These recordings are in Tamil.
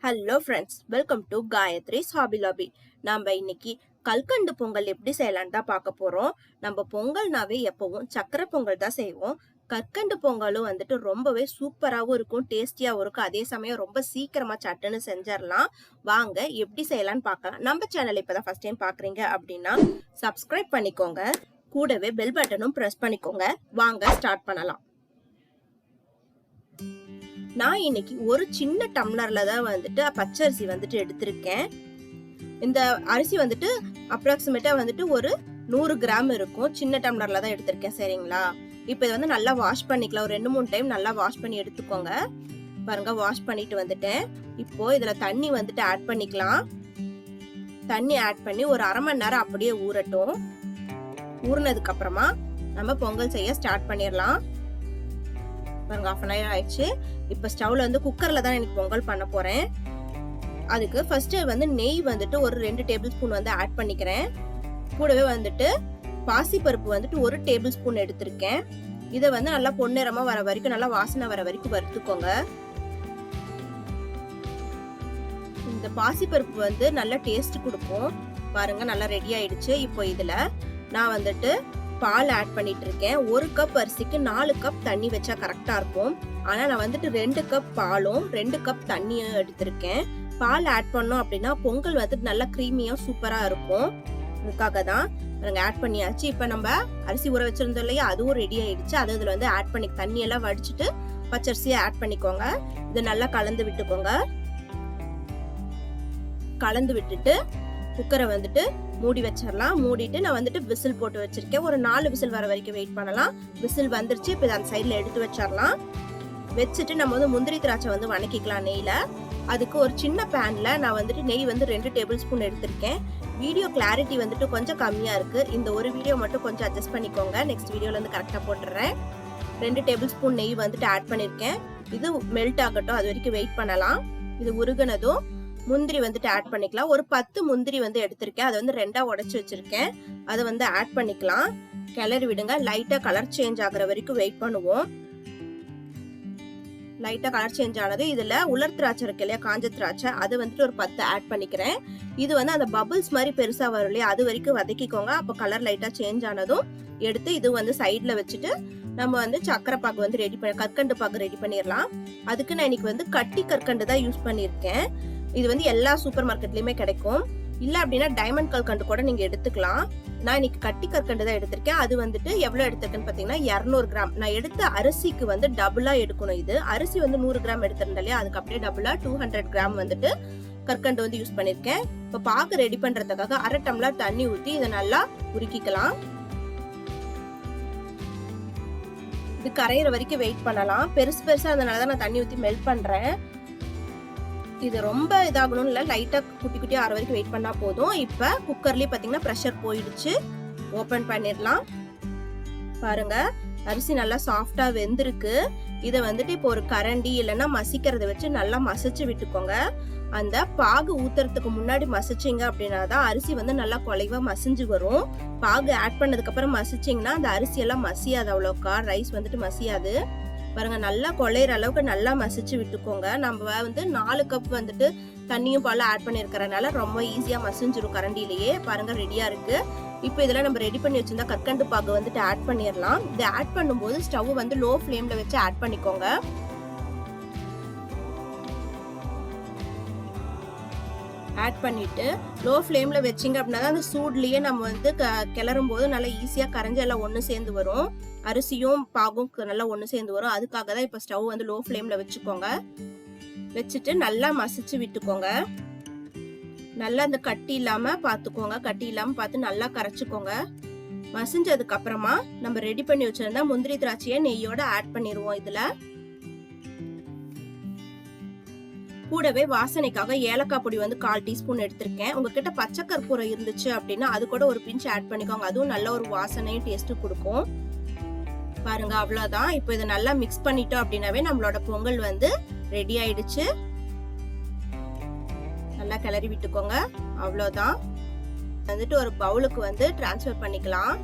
ஹலோ ஃப்ரெண்ட்ஸ், வெல்கம் டு காயத்ரி's ஹாபி லாபி. நம்ம இன்னைக்கு கல்கண்டு பொங்கல் எப்படி செய்யலான்னு தான் பார்க்க போறோம். நம்ம பொங்கல்னாவே எப்பவும் சக்கரை பொங்கல் தான் செய்வோம். கற்கண்டு பொங்கலும் ரொம்பவே சூப்பராகவும் இருக்கும், டேஸ்டியாகவும் இருக்கும். அதே சமயம் ரொம்ப சீக்கிரமா சட்டுன்னு செஞ்சிடலாம். வாங்க எப்படி செய்யலான்னு பார்க்கலாம். நம்ம சேனல் இப்பதான் ஃபர்ஸ்ட் டைம் பார்க்குறீங்க அப்படின்னா சப்ஸ்கிரைப் பண்ணிக்கோங்க. கூடவே பெல் பட்டனும் ப்ரெஸ் பண்ணிக்கோங்க. வாங்க ஸ்டார்ட் பண்ணலாம். நான் இன்னைக்கு ஒரு சின்ன டம்ளர்ல தான் பச்சரிசி எடுத்திருக்கேன். இந்த அரிசி அப்ராக்சிமேட்டா ஒரு 100 கிராம் இருக்கும். சின்ன டம்ளர்ல தான் எடுத்திருக்கேன். சரிங்களா? இப்போ இதை நல்லா வாஷ் பண்ணிக்கலாம். ஒரு 2-3 டைம் நல்லா வாஷ் பண்ணி எடுத்துக்கோங்க. பாருங்க, வாஷ் பண்ணிட்டு வந்துட்டேன். இப்போ இதுல தண்ணி ஆட் பண்ணிக்கலாம். தண்ணி ஆட் பண்ணி ஒரு அரை மணி நேரம் அப்படியே ஊறட்டும். ஊறினதுக்கு அப்புறமா நம்ம பொங்கல் செய்ய ஸ்டார்ட் பண்ணிடலாம். பாருங்க, 1/2 hour ஆயிடுச்சு. இப்ப ஸ்டவ்ல குக்கர்ல தான் எனக்கு பொங்கல் பண்ண போறேன். அதுக்கு ஃபர்ஸ்ட் நெய் ஒரு 2 டேபிள் ஸ்பூன் ஆட் பண்ணிக்கிறேன். கூடவே பாசி பருப்பு 1 டேபிள் ஸ்பூன் எடுத்திருக்கேன். இதை நல்லா பொன்னிறமா வர வரைக்கும், நல்லா வாசனை வர வரைக்கும் வறுத்துக்கோங்க. இந்த பாசி பருப்பு நல்ல டேஸ்ட் கொடுக்கும். பாருங்க, நல்லா ரெடி ஆயிடுச்சு. இப்போ இதுல நான் பால் ஆட் பண்ணிட்டு இருக்கேன். 1 கப் அரிசிக்கு 4 கப் தண்ணி வச்சா கரெக்டா இருக்கும். ஆனா நான் 2 கப் பாலும் 2 கப் தண்ணியும் எடுத்திருக்கேன். பால் ஆட் பண்ணோம் அப்படின்னா பொங்கல் நல்லா கிரீமியா சூப்பரா இருக்கும். அதுக்காக தான் நாங்க ஆட் பண்ணியாச்சு. இப்ப நம்ம அரிசி ஊற வச்சிருந்தோம் இல்லையா, அதுவும் ரெடி ஆயிடுச்சு. அது இதுல ஆட் பண்ணி தண்ணி எல்லாம் வடிச்சிட்டு பச்சரிசியை ஆட் பண்ணிக்கோங்க. இது நல்லா கலந்து விட்டுக்கோங்க. கலந்து விட்டுட்டு குக்கரை மூடி வச்சிடலாம். மூடிட்டு நான் விசில் போட்டு வச்சிருக்கேன். ஒரு 4 விசில் வர வரைக்கும் வெயிட் பண்ணலாம். விசில் வந்துருச்சு. இப்போ அந்த சைட்ல எடுத்து வச்சிடலாம். வச்சுட்டு நம்ம முந்திரி திராட்சை வணக்கிக்கலாம் நெய்ல. அதுக்கு ஒரு சின்ன பேன்ல நான் நெய் 2 டேபிள் ஸ்பூன் எடுத்திருக்கேன். வீடியோ கிளாரிட்டி கொஞ்சம் கம்மியா இருக்கு. இந்த ஒரு வீடியோ மட்டும் கொஞ்சம் அட்ஜஸ்ட் பண்ணிக்கோங்க. நெக்ஸ்ட் வீடியோல கரெக்டா போட்டுறேன். 2 டேபிள் ஸ்பூன் நெய் ஆட் பண்ணிருக்கேன். இது மெல்ட் ஆகட்டும், அது வரைக்கும் வெயிட் பண்ணலாம். இது உருகுனதும் முந்திரி ஆட் பண்ணிக்கலாம். ஒரு 10 முந்திரி எடுத்திருக்கேன். அதை 2ஆ உடைச்சு வச்சிருக்கேன். அதை ஆட் பண்ணிக்கலாம். கிளறி விடுங்க. லைட்டா கலர் சேஞ்ச் ஆகுற வரைக்கும் வெயிட் பண்ணுவோம். லைட்டா கலர் சேஞ்ச் ஆனது இதுல உலர் திராட்சை இருக்கு இல்லையா, காஞ்ச திராட்சை, அது ஒரு 10 ஆட் பண்ணிக்கிறேன். இது அந்த பபிள்ஸ் மாதிரி பெருசா வரும் இல்லையா, அது வரைக்கும் வதக்கிக்கோங்க. அப்ப கலர் லைட்டா சேஞ்ச் ஆனதும் எடுத்து இது சைட்ல வச்சுட்டு நம்ம சக்கரை பாகு ரெடி பண்ணி, கற்கண்டு பாகு ரெடி பண்ணிடலாம். அதுக்கு நான் இன்னைக்கு கட்டி கற்கண்டு தான் யூஸ் பண்ணிருக்கேன். இது எல்லா சூப்பர் மார்க்கெட்லயுமே கிடைக்கும். இல்ல அப்படின்னா டைமண்ட் கல்கண்டு கூட நீங்க எடுத்துக்கலாம். நான் இன்னைக்கு கட்டி கற்கண்டு தான் எடுத்திருக்கேன். அது எவ்வளவு எடுத்திருக்கேன்னு பாத்தீங்கன்னா 200 கிராம். நான் எடுத்த அரிசிக்கு டபுளா எடுக்கணும். இது அரிசி 100 கிராம் எடுத்திருந்தேன் இல்லையா, அதுக்கு அப்படியே டபுளா 200 கிராம் கற்கண்டு யூஸ் பண்ணிருக்கேன். இப்ப பாகு ரெடி பண்றதுக்காக 1/2 டம்ளர் தண்ணி ஊத்தி இதை நல்லா உருக்கிக்கலாம். இது கரையிற வரைக்கும் வெயிட் பண்ணலாம். பெருசு பெருசா அதனாலதான் நான் தண்ணி ஊத்தி மெல்ட் பண்றேன். இது ரொம்ப இதாகணும் இல்ல, லைட்டா குட்டி குட்டி ஆற வரைக்கும் வெயிட் பண்ணா போதும். இப்ப குக்கர்லயே பாத்தீங்கன்னா பிரஷர் போயிடுச்சு. ஓபன் பண்ணிடலாம். பாருங்க, அரிசி நல்லா சாஃப்டா வெந்திருக்கு. இதை இப்போ ஒரு கரண்டி இல்லைன்னா மசிக்கிறத வச்சு நல்லா மசிச்சு விட்டுக்கோங்க. அந்த பாகு ஊத்துறதுக்கு முன்னாடி மசிச்சிங்க அப்படின்னா தான் அரிசி நல்லா குலைவா மசிஞ்சு வரும். பாகு ஆட் பண்ணதுக்கு அப்புறம் மசிச்சிங்கன்னா அந்த அரிசி எல்லாம் மசியாது, அவ்வளோக்கா ரைஸ் மசியாது. பாருங்க, நல்லா குழையிற அளவுக்கு நல்லா மசிச்சு விட்டுக்கோங்க. நம்ம 4 கப் தண்ணியும் பாலும் ஆட் பண்ணிருக்கறனால ரொம்ப ஈஸியா மசிஞ்சிரும் கரண்டிலேயே. பாருங்க, ரெடியா இருக்கு. இப்போ இதெல்லாம் நம்ம ரெடி பண்ணி வச்சிருந்தா கற்கண்டு பாகு ஆட் பண்ணிடலாம். இதை ஆட் பண்ணும்போது ஸ்டவ் லோ ஃப்ளேம்ல வச்சு ஆட் பண்ணிக்கோங்க. ஆட் பண்ணிட்டு லோ ஃப்ளேம்ல வச்சிங்க அப்படின்னா அந்த சூட்லயே நம்ம கிளறும் போது நல்லா ஈஸியா கரைஞ்சு எல்லாம் ஒண்ணு சேர்ந்து வரும். அரிசியும் பாகும் நல்லா ஒண்ணு சேர்ந்து வரும். அதுக்காக தான் இப்ப ஸ்டவ் லோ ஃப்ளேம்ல வச்சுக்கோங்க. வச்சுட்டு நல்லா மசிச்சு விட்டுக்கோங்க. நல்லா அந்த கட்டி இல்லாம பாத்துக்கோங்க. கட்டி இல்லாம பார்த்து நல்லா கரைச்சுக்கோங்க. மசிஞ்சதுக்கு அப்புறமா நம்ம ரெடி பண்ணி வச்சிருந்தா முந்திரி திராட்சையை நெய்யோட ஆட் பண்ணிடுவோம். இதுல கூடவே வாசனைக்காக ஏலக்காய் பொடி 1/4 டீஸ்பூன் எடுத்திருக்கேன். உங்ககிட்ட பச்சை கற்பூரம் இருந்துச்சு அப்படின்னா அது கூட ஒரு பிஞ்ச் ஆட் பண்ணிக்கோங்க. அதுவும் நல்ல ஒரு வாசனையும் டேஸ்ட்டும் கொடுக்கும். பாருங்க, அவ்வளவுதான். இப்போ இதை நல்லா மிக்ஸ் பண்ணிட்டோம் அப்படின்னாவே நம்மளோட பொங்கல் ரெடி ஆயிடுச்சு. நல்லா கிளறி விட்டுக்கோங்க. அவ்வளவுதான். ஒரு பவுலுக்கு டிரான்ஸ்ஃபர் பண்ணிக்கலாம்.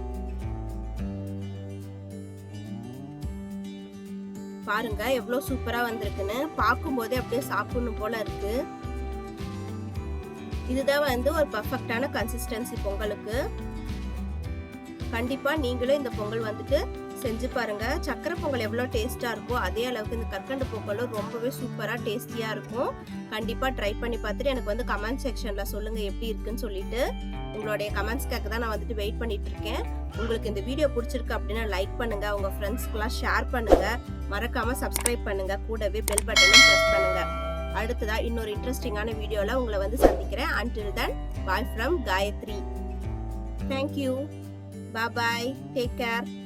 பாருங்க எவ்வளவு சூப்பரா வந்திருக்குன்னு. பார்க்கும் போதே அப்படியே சாப்பிடணும் போல இருக்கு. இதுதான் வந்து ஒரு பர்ஃபெக்டான கன்சிஸ்டன்சி பொங்கலுக்கு. கண்டிப்பா நீங்களும் இந்த பொங்கல் வந்துட்டு செஞ்சு பாருங்க. சக்கரை பொங்கல் எவ்வளவு டேஸ்டா இருக்கோ அதே அளவுக்கு இந்த கற்கண்டு பொங்கலும் ரொம்பவே சூப்பரா டேஸ்டியா இருக்கும். கண்டிப்பா ட்ரை பண்ணி பார்த்துட்டு எனக்கு வந்து கமெண்ட் செக்ஷன்ல சொல்லுங்க எப்படி இருக்குன்னு சொல்லிட்டு. உங்களுடைய கமெண்ட்ஸ்க்காக தான் நான் வந்துட்டு வெயிட் பண்ணிட்டு இருக்கேன். உங்களுக்கு இந்த வீடியோ பிடிச்சிருக்கு அப்படின்னா லைக் பண்ணுங்க, உங்க ஃப்ரெண்ட்ஸ்க்குலாம் ஷேர் பண்ணுங்க, மறக்காம சப்ஸ்கிரைப் பண்ணுங்க, கூடவே பெல் பட்டனும் பிரஸ் பண்ணுங்க. அடுத்ததா இன்னொரு இன்ட்ரெஸ்டிங்கான வீடியோல உங்களை வந்து சந்திக்கிறேன். Until then, bye from Gayatri. Thank you. Bye bye. Take care.